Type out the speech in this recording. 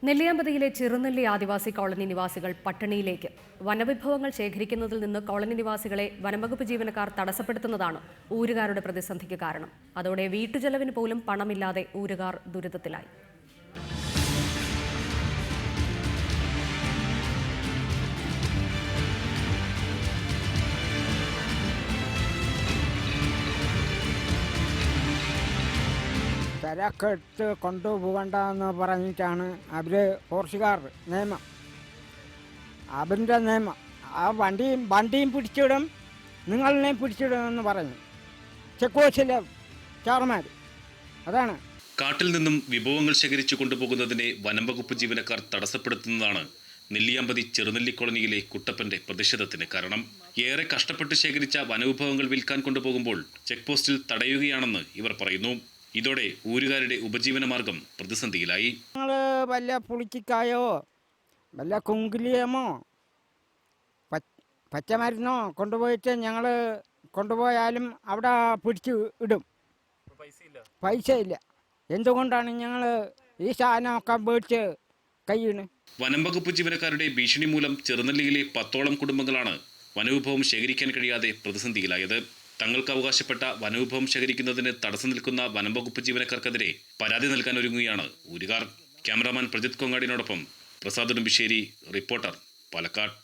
നെല്ലിയാമ്പതിയിലെ ചെറുനെല്ലി ആദിവാസി colony നിവാസികൾ പട്ടിണിയിലേക്ക്. വനവിഭവങ്ങൾ ശേഖരിക്കുന്നതിൽ നിന്ന് colony നിവാസികളെ വനംവകുപ്പ് ജീവനക്കാർ തടസ്സപ്പെടുത്തുന്നതാണ് ഊരുകാരുടെ പ്രതിസന്ധിക്ക് കാരണം. അതോടെ വീട്ടുചെലവിന് പോലും പണമില്ലാതെ ഊരുകാർ ദുരിതത്തിലായി. ചരക്കെടുത്ത് കൊണ്ടുപോകണ്ടെന്ന് പറഞ്ഞിട്ടാണ് അവർ ഫോറസ്റ്റുകാർ നിയമം, അവരുടെ നിയമം. ആ വണ്ടിയും പിടിച്ചിടും, നിങ്ങളെയും പിടിച്ചിടുമെന്ന് പറഞ്ഞു ചെക്ക് പോസ്റ്റിലെ ചാർമാർ. അതാണ് കാട്ടിൽ നിന്നും വിഭവങ്ങൾ ശേഖരിച്ചു കൊണ്ടുപോകുന്നതിനെ വനംവകുപ്പ് ജീവനക്കാർ തടസ്സപ്പെടുത്തുന്നതാണ് നെല്ലിയാമ്പതി ചെറുനെല്ലി കോളനിയിലെ കുട്ടപ്പന്റെ പ്രതിഷേധത്തിന് കാരണം. ഏറെ കഷ്ടപ്പെട്ട് ശേഖരിച്ച വനവിഭവങ്ങൾ വിൽക്കാൻ കൊണ്ടുപോകുമ്പോൾ ചെക്ക് പോസ്റ്റിൽ തടയുകയാണെന്ന് ഇവർ പറയുന്നു. ഇതോടെ ഊരുകാരുടെ ഉപജീവന മാർഗം പ്രതിസന്ധിയിലായി. ഞങ്ങൾ വല്ല പുളിച്ചിക്കായോ വല്ല കുങ്കിലിയമോ പച്ചമരുന്നോ കൊണ്ടുപോയിട്ട് ഞങ്ങൾ കൊണ്ടുപോയാലും അവിടെ പിടിച്ച് ഇടും. പൈസയില്ല. എന്തുകൊണ്ടാണ് ഞങ്ങൾ ഈ സാധനമൊക്കെ മേടിച്ച് കയ്യാണ്? വനംവകുപ്പ് ജീവനക്കാരുടെ ഭീഷണി മൂലം ചെറുനെല്ലിയിലെ 10ഓളം കുടുംബങ്ങളാണ് വനവിഭവം ശേഖരിക്കാൻ കഴിയാതെ പ്രതിസന്ധിയിലായത്. തങ്ങൾക്ക് അവകാശപ്പെട്ട വനവിഭവം ശേഖരിക്കുന്നതിന് തടസ്സം നിൽക്കുന്ന വനംവകുപ്പ് ജീവനക്കാർക്കെതിരെ പരാതി നൽകാൻ ഒരുങ്ങുകയാണ് ഊരുകാർ. ക്യാമറാമാൻ പ്രജിത് കൊങ്ങാടിനോടൊപ്പം പ്രസാദ് ഉടുമ്പിശ്ശേരി, റിപ്പോർട്ടർ, പാലക്കാട്.